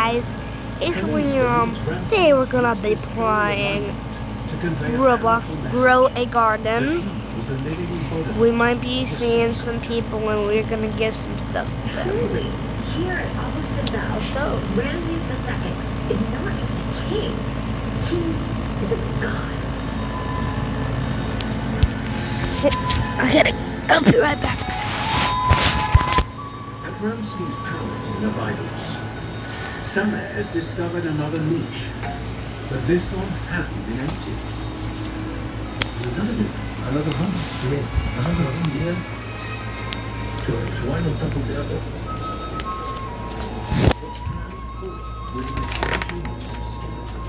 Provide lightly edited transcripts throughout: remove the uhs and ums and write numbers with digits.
guys. Basically, today we're gonna be playing Roblox Grow a Garden. We might be seeing some people and we're gonna give some stuff to them. Here at Let's go. Ramses II is not just a king, he is a god. I'll be right back. At Ramses' palace in Abydos, Summer has discovered another niche, but this one hasn't been empty. There's another one? Yes, another one, yes. So it's one on top of the other. It's carried forward with an astonishing number of skeletons.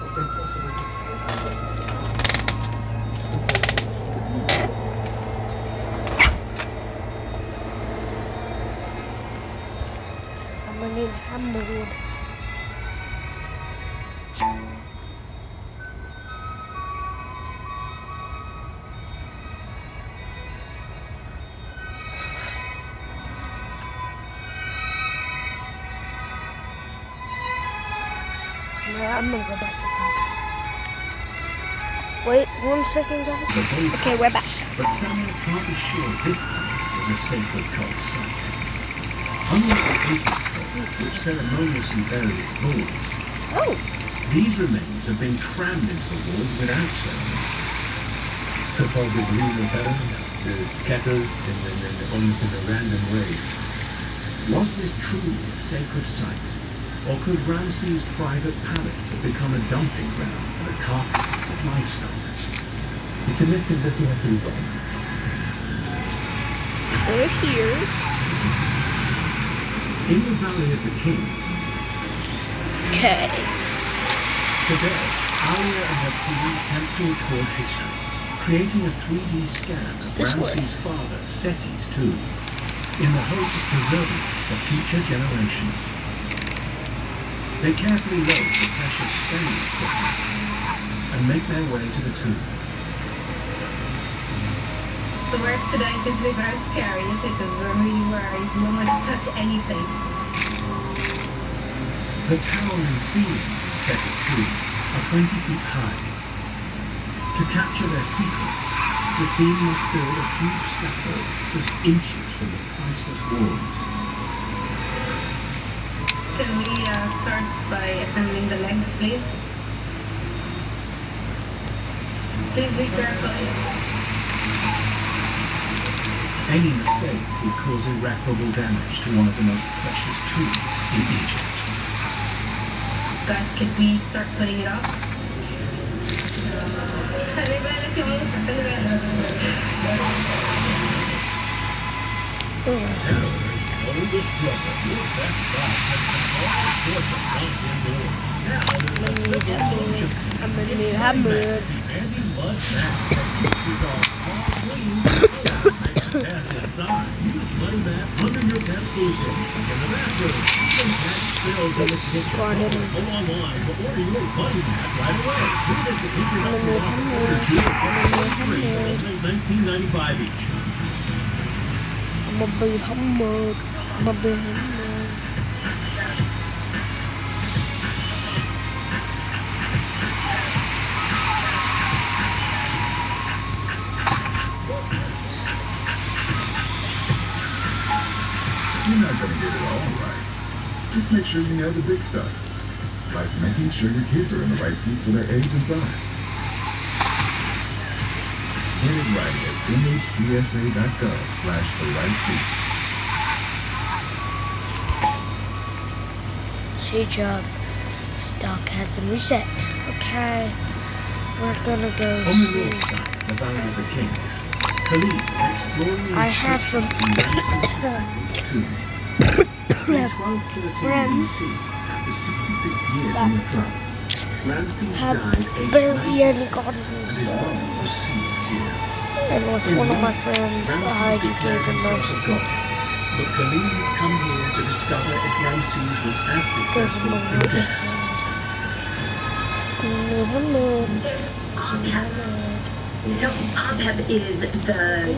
It's impossible to tell how many. I'm gonna need hamburger. I'm gonna go back to top. Wait 1 second, guys. Okay, we're back. But Samuel can't be sure this palace was a sacred cult site. Unlike the Apis cult, which ceremoniously buried its balls, these remains have been crammed into the walls without ceremony. So far, the leaves are better. They're scattered almost in a random way. Was this truly a sacred site? Or could Ramses' private palace have become a dumping ground for the carcasses of livestock? It's a mystery that we have to resolve. We're here. In the Valley of the Kings. Okay. Today, Alia and her team attempt to record history, creating a 3D scan of Ramses' father, Seti's tomb, in the hope of preserving it for future generations. They carefully load the precious scanning equipment and make their way to the tomb. The work today is going to be very scary because we're really worried. We don't want to touch anything. The towering ceilings in Seti's tomb are 20 feet high. To capture their secrets, the team must build a huge scaffold just inches from the priceless walls. Can we start by assembling the legs, please? Please be careful. Any mistake would cause irreparable damage to one of the most precious tools in Egypt. Guys, can we start putting it up? All the struggle, your best buy has been all sorts of junk indoors. Now there's a simple solution. I'm gonna need hamburger. The anti-mud mat. Keep all clean. Pass inside. Use money mat under your pet's food dish. In the bathroom. Some cat spills in the kitchen. Go online to order your money mat right away. Do this at introductory offer. Order 2 or free for only $19.95 each. I'm a big hamburger. I'm a big hamburger. You're not going to get it all right. Just make sure you nail the big stuff, like making sure your kids are in the right seat for their age and size. Get it right at mhtsa.gov/the-right-seat. Good job. Stock has been reset. Okay. We're gonna go on the north side, the Valley of the Kings. Khalid is exploring the I have some friends. After 66 years on the throne, Ramses died aged 96, and his body was sealed here. And was one of my friends. I gave him himself a god. But Khalid has come here to discover if Ramses was as successful in death. So Abheb is the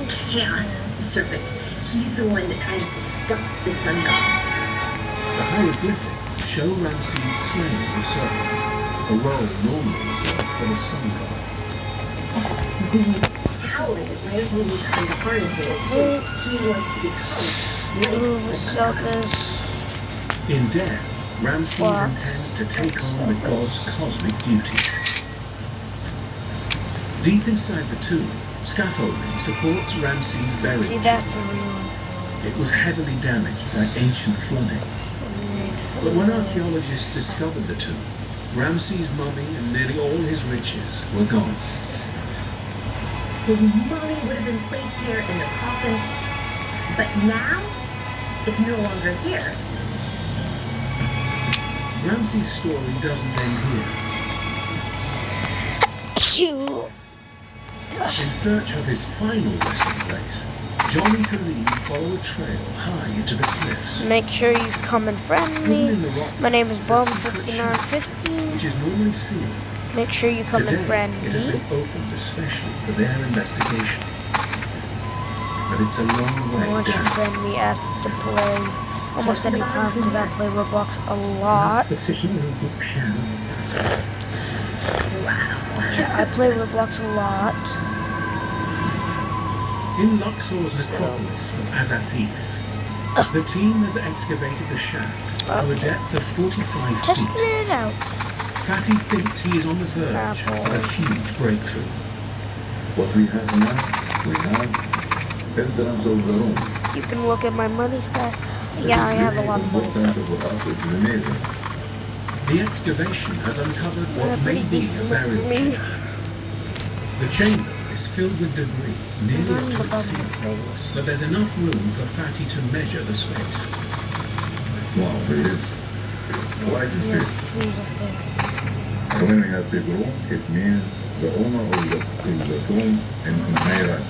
chaos serpent. He's the one that tries to stop the sun god. The hieroglyphic show Ramses slaying the serpent, a role normally reserved for the sun god. Howling, Ramses is trying to harness it as too. He wants to become like Ooh, the what's sun up god. this? In death, Ramses What? intends to take on the god's cosmic duties. Deep inside the tomb, scaffolding supports Ramses' burial See, that's chamber. the real one. It was heavily damaged by ancient flooding. But when archaeologists discovered the tomb, Ramses' mummy and nearly all his riches were gone. His mummy would have been placed here in the coffin, but now it's no longer here. Ramses' story doesn't end here. In search of his final resting place, John and Colleen follow a trail high into the cliffs. Make sure you come and friend Hidden me. in the rock My name is is a secret chamber, Bomb5950. which is normally sealed. Make sure you come Today, and friend it has me. been opened especially for their investigation. But it's a long I way want you to down. friend me after to play almost any time because I play Roblox a lot. Yeah, I play Roblox a lot. In Luxor's necropolis of Azasif, the team has excavated the shaft to a depth of 45 Testing feet. it out. Fatty thinks he is on the verge of a huge breakthrough. What we have now, we have entrance of the room. You can look at my money stack. Yeah, I have a lot of money. Important for us, it is amazing. The excavation has uncovered I have what may pretty be a decent burial money. chamber. The chamber is filled with debris nearly up to its ceiling, but there's enough room for Fatty to measure the space. Wow, there is quite a space. When we have big room, it means the owner of the tomb in high rank.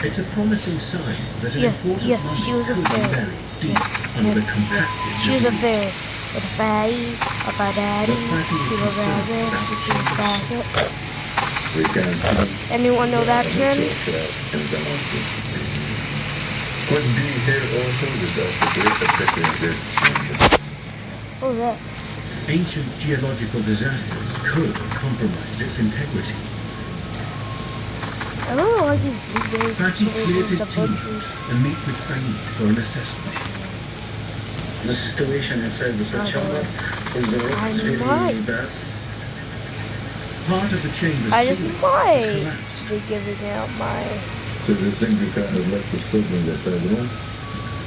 It's a promising sign that an Yeah, important yeah, mummy she was a could be fairy. buried deep under the compacted She was a debris. fairy. With a fatty, a daddy, But Fatty is she was a concerned rabbit, about the she was a chamber's basket. We can see Anyone know that, Ken? in the mountain. Could be here also without the great effect in this mountain. What was that? Ancient geological disasters could have compromised its integrity. I don't know like these blue days. Fatty clears his the team butchers. and meets with Saeed for an assessment. The situation inside the chamber is really bad. Part of the chamber's I just ceiling has might collapsed. be giving out my. So you think we can let the stove in the side room?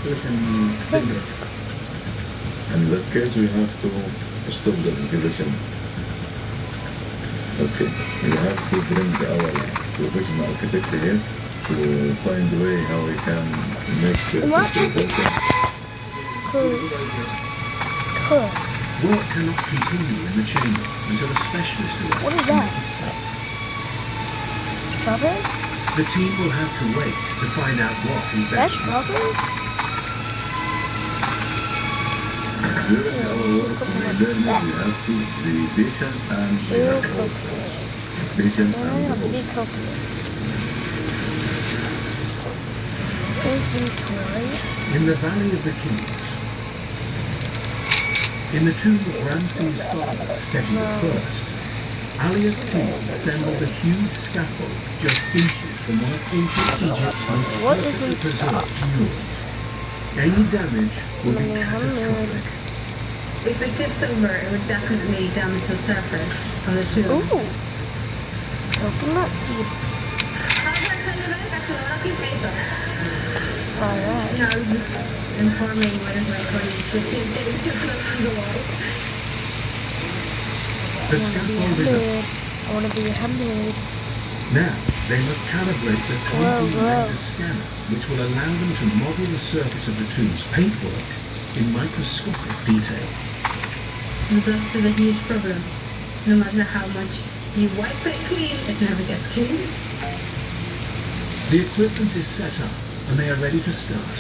We can think of In that case, we have to stop the excavation. Okay, we have to bring our professional architect here to find a way how we can make the What? excavation. Cool. Work cannot continue in the chamber until a specialist What arrives is to that? make it safe. Strawberry? The team will have to wait to find out what is That's best. strawberry? During our work, we learn that we have to be patient and we have to work fast. Patient I and have a work. big coconut. Inventory. In the Valley of the Kings, in the tomb of Ramses' father, Seti I, Alia's team assembles a huge scaffold just inches from one of ancient Egypt's most What is perfectly inside? preserved murals. Any damage would be catastrophic. If it tips over, it would definitely damage the surface of the tomb. Ooh. Coconut seed. Alright. No, I was just informing one of my colleagues that she's getting too close to the wall. The scaffold is up. I want to be a hundred. Now, they must calibrate the 3D Whoa. laser scanner, which will allow them to model the surface of the tomb's paintwork in microscopic detail. The dust is a huge problem. No matter how much you wipe it clean, it never gets clean. The equipment is set up, and they are ready to start.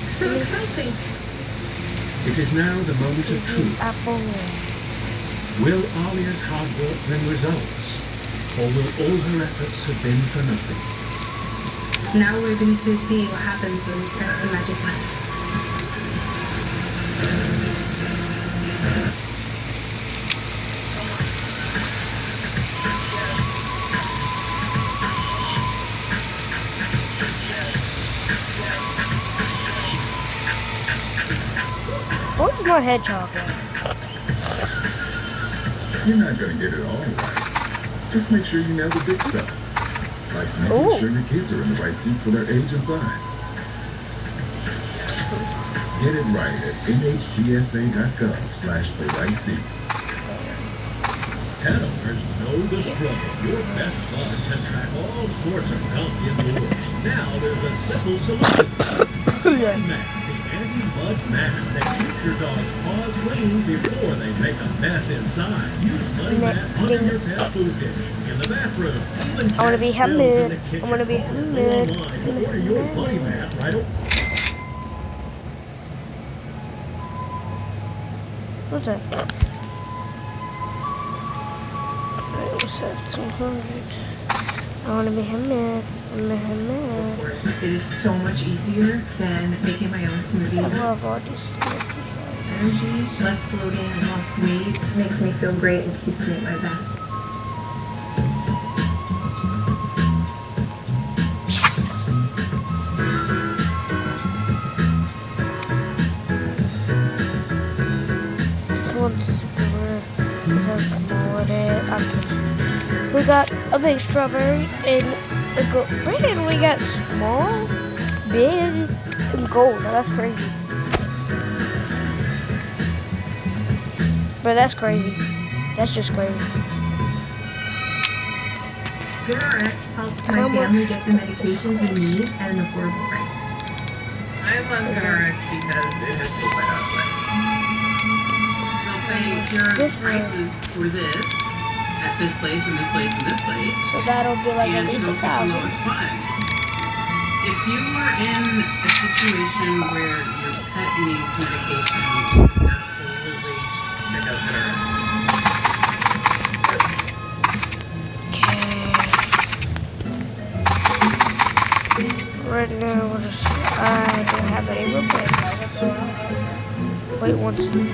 So exciting. It is now the moment of truth. Apple. Will Alia's hard work bring results? Or will all her efforts have been for nothing? Now we're going to see what happens when we press the magic button. Where's my hedgehog at? You're not gonna get it all right. Just make sure you nail the big stuff. Like making sure your kids are in the right seat for their age and size. Get it right at nhtsa.gov/the-right-seat. Pet owners know the struggle. Your best bud can track all sorts of gunk indoors. Now there's a simple solution. It's a Mud Mat, the anti-mud mat that keeps your dog's paws clean before they make a mess inside. Use Muddy Mat under your pet's food dish, in the bathroom, even I want to be cat spills in Hamid. the kitchen. I want to be Go Hamid. online to order your Muddy Mat right away. What's that? It was at 200. I want to be Hamid. I'm a Hamid. It is so much easier than making my own I smoothies. love all these smoothies. Energy, less bloating, and less sweet. Makes me feel great and keeps me at my best. This one's super. Because more it. Okay. We got a big strawberry and a gold. And we got small, big, and gold. Now that's crazy. Bro, that's crazy. That's just crazy. GoodRx helps my family get the medications we need at an affordable price. I love GoodRx because it has super outside. They'll say here are the This prices for this at this place and this place and this place. So that'll be like at And least it'll pick the 1,000. lowest one. If you are in a situation where your pet needs medication, absolutely check out GoodRx. Right now, we're just, I don't have any replay. Wait one second.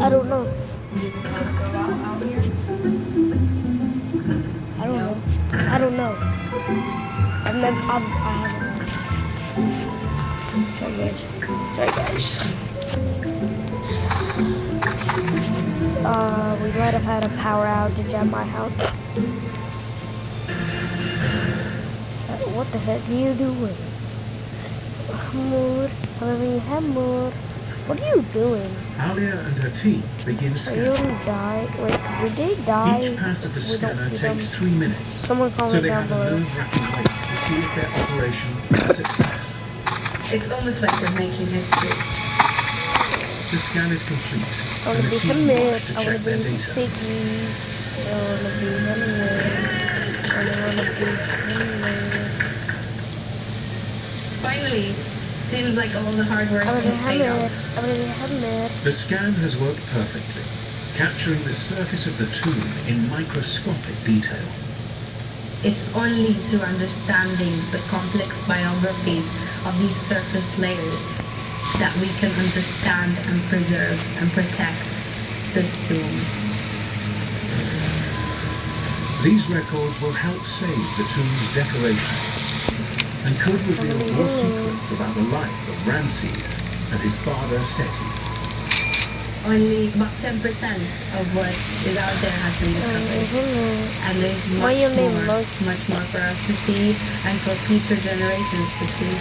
I don't know. I don't know. I haven't. Sorry guys. We might have had a power outage at my house. What the heck are you doing? Hamud, what are you doing? Alia and her team begin Are you scanning. gonna die? Wait, did they die? Each pass of the We don't scanner see takes them. 3 minutes, Someone so comment they down have a below. nerve-wracking wait to see if their operation is a success. It's almost like we're making history. The scan is complete, I wanna and the be team Hamid. watch to I wanna check their be data. Sticky. I wanna be Hamid. I wanna be Hamid. Finally, seems like all the hard work I wanna be has paid Hamid. off. I wanna be Hamid. The scan has worked perfectly, capturing the surface of the tomb in microscopic detail. It's only through understanding the complex biographies of these surface layers that we can understand and preserve and protect this tomb. These records will help save the tomb's decorations and could reveal more secrets about the life of Ramses and his father Seti. Only about 10% of what is out there has been discovered. And there's Why your name much more for us to see and for future generations to see.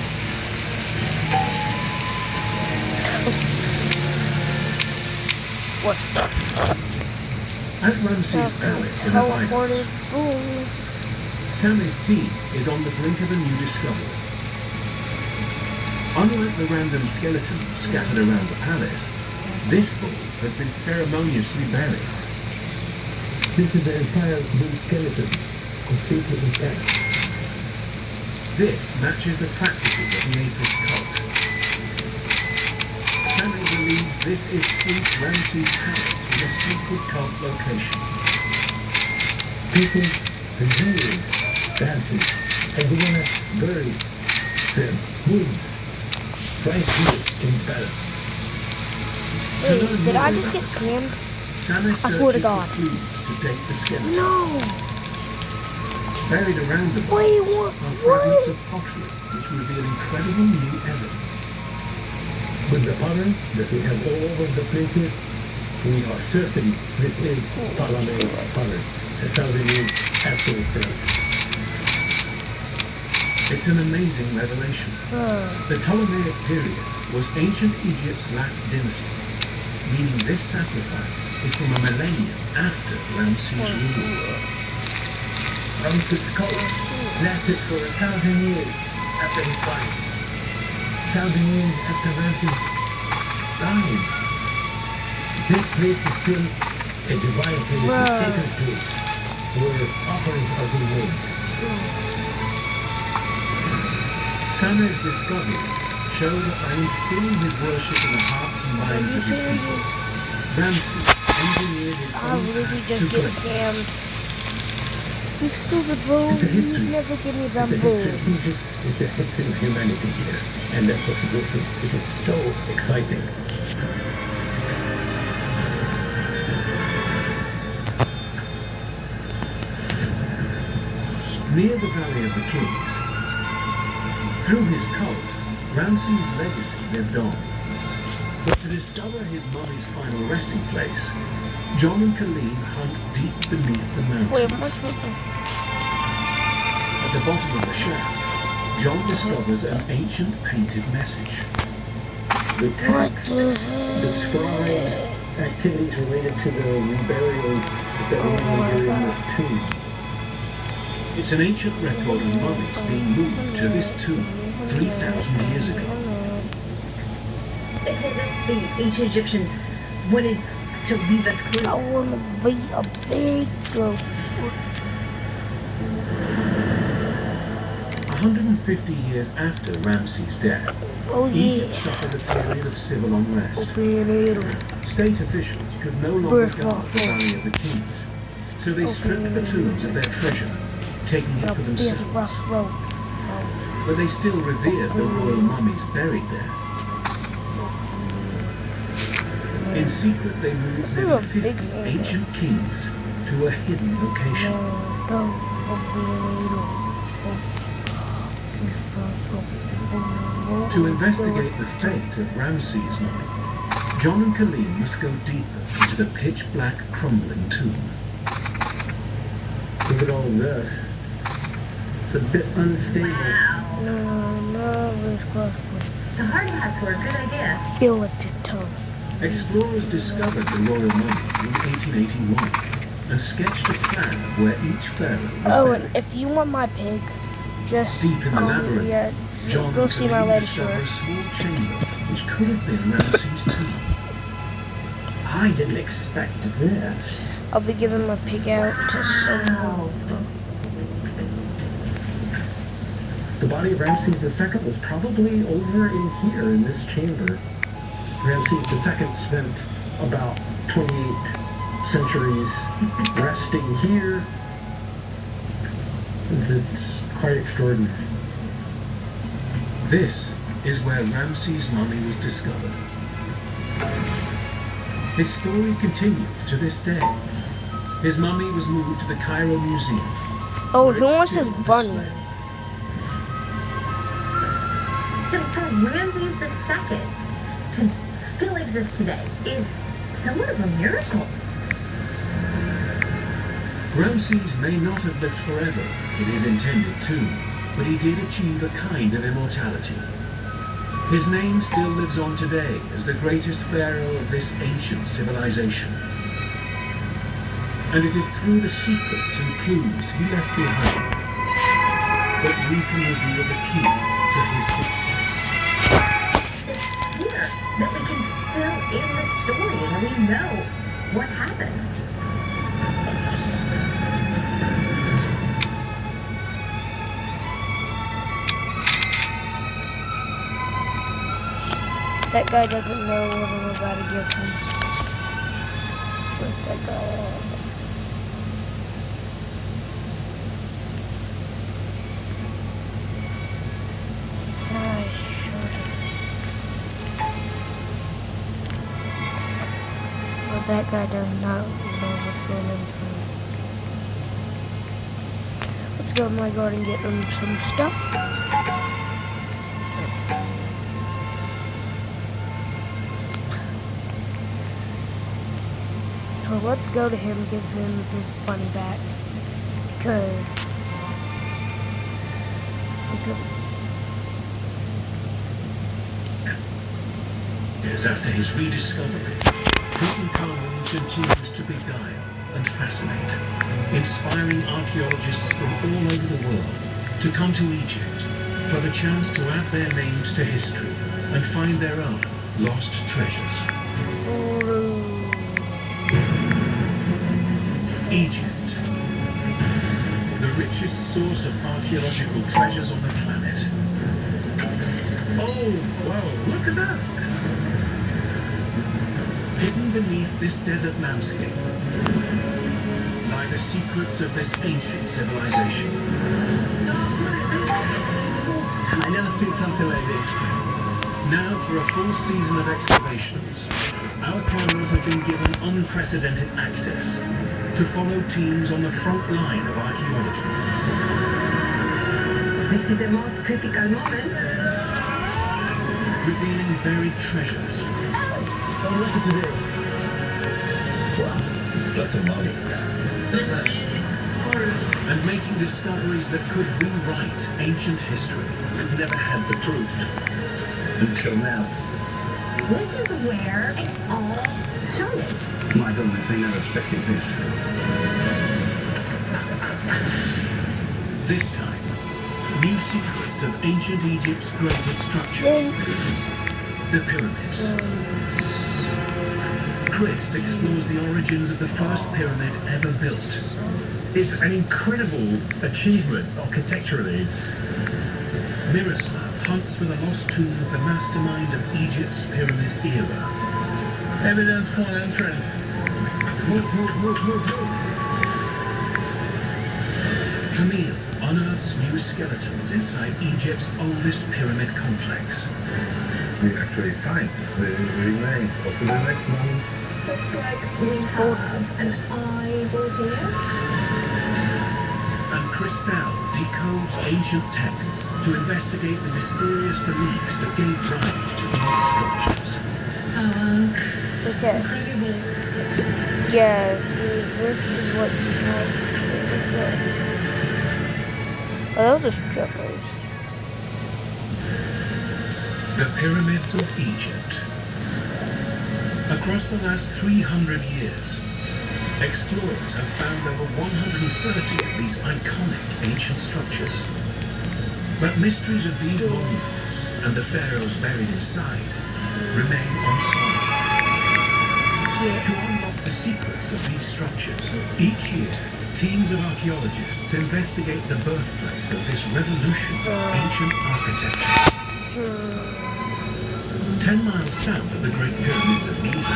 What? At Ramses' palace in the Teleported. Bibles, Boom. Sammy's team is on the brink of a new discovery. Unlike the random skeletons scattered around the palace, this bull has been ceremoniously buried. This is the entire bull skeleton, completely intact. This matches the practices of the Apis cult. Sammy believes this is proof Ramses' palace was a secret cult location. People, the jewels, dancing, and they wanna bury their wolves right here in this palace. To Wait, learn did more I just about get the cult, scammed? Sammy I swear to searches God. for clues to date the skeleton. No. Buried around the Wait, bones what? are fragments of pottery which reveal incredible new evidence. the pattern that we have all over the place here, we are certain this is Ptolemaic pattern, 1,000 years after Ramses. It's an amazing revelation. The Ptolemaic period was ancient Egypt's last dynasty, meaning this sacrifice is from a millennium after Ramses' rule. Ramses' cult lasted for 1,000 years after his fight. 1,000 years after Ramses died. This place is still a divine place, a sacred place, where offerings are being made. Same's discovery showed that by instilling his worship in the hearts and minds of his people, Ramses engineered his I own really path just to get greatness. scammed. You stupid bull. It's a You history. never give me It's that a bull. history of Egypt. It's a history of humanity here. And that's what we go through. It is so exciting. Near the Valley of the Kings, through his cult, Ramses' legacy lived on. But to discover his mummy's final resting place, John and Colleen hunt deep beneath the Wait, mountains. what's with At the bottom of the shaft, John discovers an ancient painted message. The text describes activities related to the reburials that went on during this tomb. It's an ancient record of mummies being moved to this tomb 3,000 years ago. It's as if the ancient Egyptians wanted to leave us clues. I want to be a big ghost. 150 years after Ramses' death, Oh Egypt yeah. suffered a period of civil unrest. Tornado. State officials could no longer Birth guard the waffle. Valley of the Kings, so they stripped the tombs of their treasure, taking it for themselves. But they still revered the royal mummies buried there. In secret, they moved This is nearly a 50 big man. ancient kings to a hidden location. To investigate the fate of Ramses' mummy, John and Colleen must go deeper into the pitch-black crumbling tomb. Look at all this. It's a bit unstable. The hard hats were a good idea. Feel like the tongue. Explorers discovered the royal mummies in 1881 and sketched a plan of where each pharaoh was Oh, buried. and if you want my pig, just Deep in the come labyrinth, here. John Go and see my Colleen leg discover tour. a small chamber which could have been Ramses' tomb. I didn't expect this. I'll be giving my pig out to someone. The body of Ramses II was probably over in here in this chamber. Ramses II spent about 28 centuries resting here. It's quite extraordinary. This is where Ramses' mummy was discovered. His story continues to this day. His mummy was moved to the Cairo Museum. Oh, where who it's wants still his on bunny? display. So for Ramses II to still exist today is somewhat of a miracle. Ramses may not have lived forever, it is intended to, but he did achieve a kind of immortality. His name still lives on today as the greatest pharaoh of this ancient civilization. And it is through the secrets and clues he left behind that we can reveal the key to his success. It's here that we can fill in the story and we know what happened. That guy doesn't know what I'm about to give him. Where's that guy at? Gosh, shut up. Well, that guy does not know what's going on. Let's go to my garden and get him some stuff. Well, let's go to him, give him his money back. Because... Years after his rediscovery, Tutankhamun continues to beguile and fascinate, inspiring archaeologists from all over the world to come to Egypt for the chance to add their names to history and find their own lost treasures. Egypt, the richest source of archaeological treasures on the planet. Oh, wow, look at that! Hidden beneath this desert landscape lie the secrets of this ancient civilization. I never seen something like this. Now, for a full season of excavations, our cameras have been given unprecedented access to follow teams on the front line of archaeology. This is the most critical moment. Revealing buried treasures. I'm lucky today. Wow, lots of mummies. And making discoveries that could rewrite ancient history. We've never had the proof. Until now. This is where it all started. My goodness, I never expected this. This time, new secrets of ancient Egypt's greatest structures. The pyramids. Chris explores the origins of the first pyramid ever built. It's an incredible achievement architecturally. Miroslav hunts for the lost tomb of the mastermind of Egypt's pyramid era. Evidence for an entrance. Camille unearths new skeletons inside Egypt's oldest pyramid complex. We actually find the remains of the next mummy. Looks like we have an eyeball here. And Christelle decodes ancient texts to investigate the mysterious beliefs that gave rise to these structures. Okay. Yeah, see, this is what you have to do. Oh, those are strippers. The Pyramids of Egypt. Across the last 300 years, explorers have found over 130 of these iconic ancient structures. But mysteries of these monuments and the pharaohs buried inside remain unsolved. To unlock the secrets of these structures, each year, teams of archaeologists investigate the birthplace of this revolutionary ancient architecture. 10 miles south of the Great Pyramids of Giza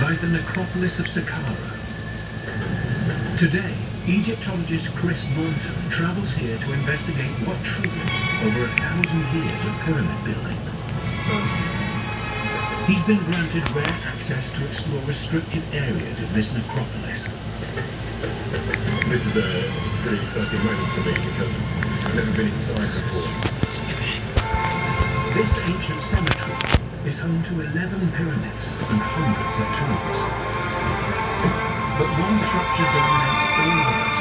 lies the necropolis of Saqqara. Today, Egyptologist Chris Morton travels here to investigate what triggered over 1,000 years of pyramid building. He's been granted rare access to explore restricted areas of this necropolis. This is a pretty exciting moment for me because I've never been inside before. This ancient cemetery is home to 11 pyramids and hundreds of tombs. But one structure dominates all others,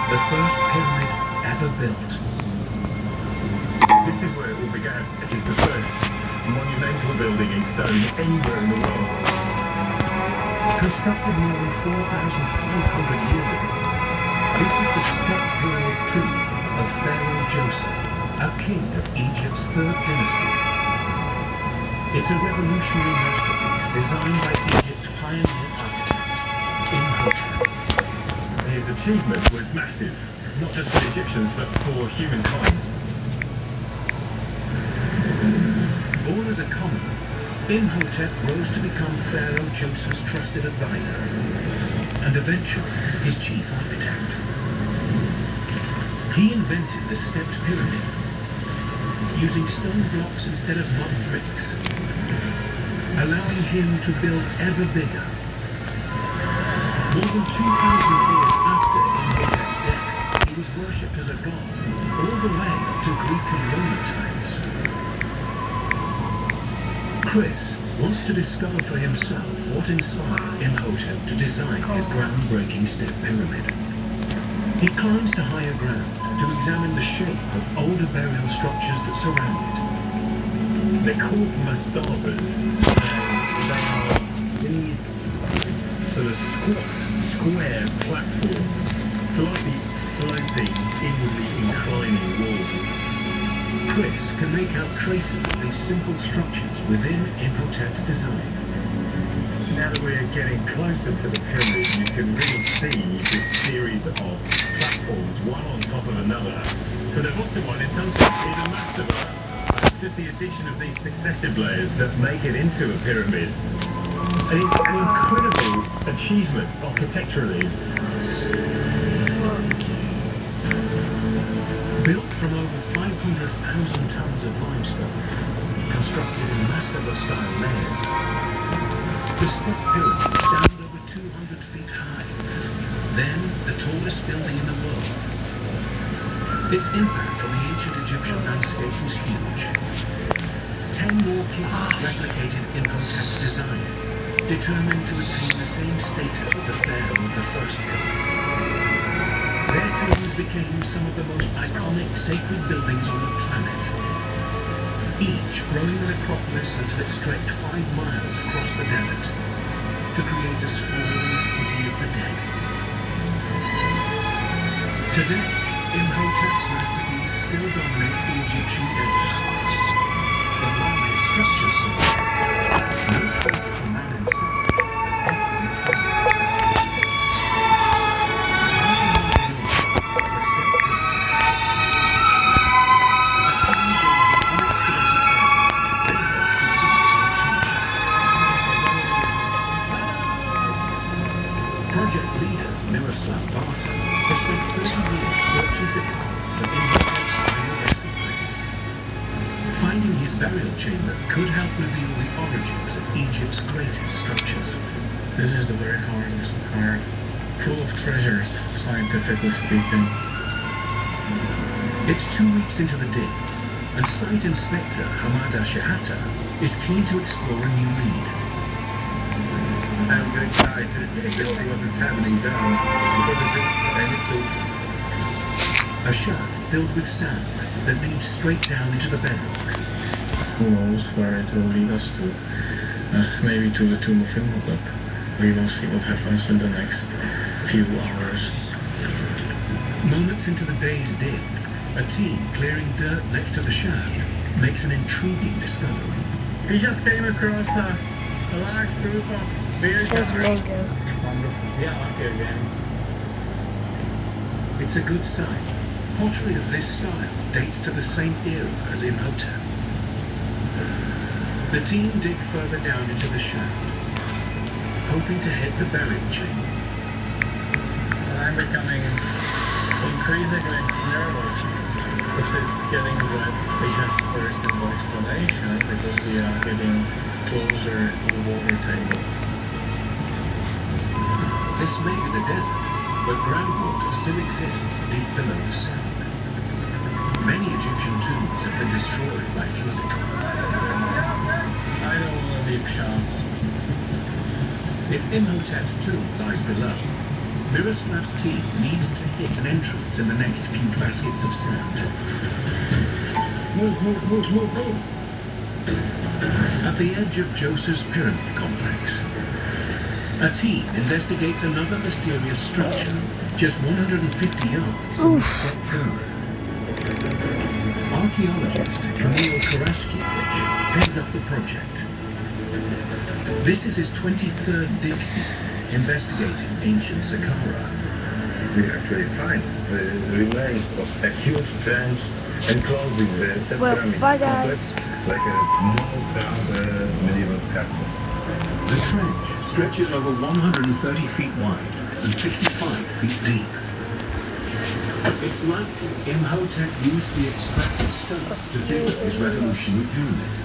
the first pyramid ever built. This is where it all began. It is the first monumental building in stone anywhere in the world. Constructed more than 4,500 years ago, this is the step pyramid tomb of Pharaoh Joseph, a king of Egypt's third dynasty. It's a revolutionary masterpiece designed by Egypt's pioneer architect, Imhotep. His achievement was massive, not just for the Egyptians, but for humankind. Born as a commoner, Imhotep rose to become Pharaoh Joseph's trusted advisor, and eventually his chief architect. He invented the stepped pyramid, using stone blocks instead of mud bricks, allowing him to build ever bigger. More than 2,000 years after Imhotep's death, he was worshipped as a god, all the way up to Greek and Roman times. Chris wants to discover for himself what inspired Imhotep to design his groundbreaking step pyramid. He climbs to higher ground to examine the shape of older burial structures that surround it. They're called mastabas, and they are these sort of square platforms, slightly sloping, inwardly inclining walls. Chris can make out traces of these simple structures within Imhotep's design. Now that we're getting closer to the pyramid, you can really see this series of platforms, one on top of another. So the bottom one, in some sense, is a mastaba. It's just the addition of these successive layers that make it into a pyramid. And it's an incredible achievement architecturally. Built from over 500,000 tons of limestone, constructed in mastaba-style layers, the step pyramid stands over 200 feet high, then the tallest building in the world. Its impact on the ancient Egyptian landscape was huge. 10 more kings replicated Imhotep's design, determined to attain the same status as the pharaoh of the first pyramid. Their tombs became some of the most iconic sacred buildings on the planet, each growing an acropolis until it stretched 5 miles across the desert to create a sprawling city of the dead. Today, Imhotep's masterpiece still dominates the Egyptian desert. But while his structures survive, no trace of the man himself has ever been found. Project leader Miroslav Barta has spent 30 years searching Zakara for Imhotep's final resting place. Finding his burial chamber could help reveal the origins of Egypt's greatest structures. This is the very heart of Saqqara, full of treasures, scientifically speaking. It's 2 weeks into the dig, and Site Inspector Hamada Shehata is keen to explore a new lead. I'm going to try to see what is happening down, because I need to... A shaft filled with sand that leads straight down into the bedrock. Who knows where it will lead us to? Maybe to the tomb of Imhotep. We will see what happens in the next few hours. Moments into the day's dig, a team clearing dirt next to the shaft makes an intriguing discovery. We just came across a large group of bear There's mango. Wonderful. Yeah, I like it again. It's a good sign. Pottery of this style dates to the same era as Imhotep. The team dig further down into the shaft, hoping to hit the burial chamber. I'm becoming increasingly nervous. This is getting wet. We just very simple explanation because we are getting closer to the water table. This may be the desert, but groundwater still exists deep below the sand. Many Egyptian tombs have been destroyed by flooding. I don't want a deep shaft. If Imhotep's tomb lies below, Miroslav's team needs to hit an entrance in the next few baskets of sand. Move. At the edge of Djoser's pyramid complex, a team investigates another mysterious structure just 150 yards from the step pyramid. Archaeologist Camille Karaskevich heads up the project. This is his 23rd dig season investigating ancient Saqqara. We actually find the remains of a huge trench enclosing the step Well, pyramid bye, complex guys. like a moat around medieval castle. The trench stretches over 130 feet wide and 65 feet deep. It's likely Imhotep used the extracted stones to build his revolutionary pyramid.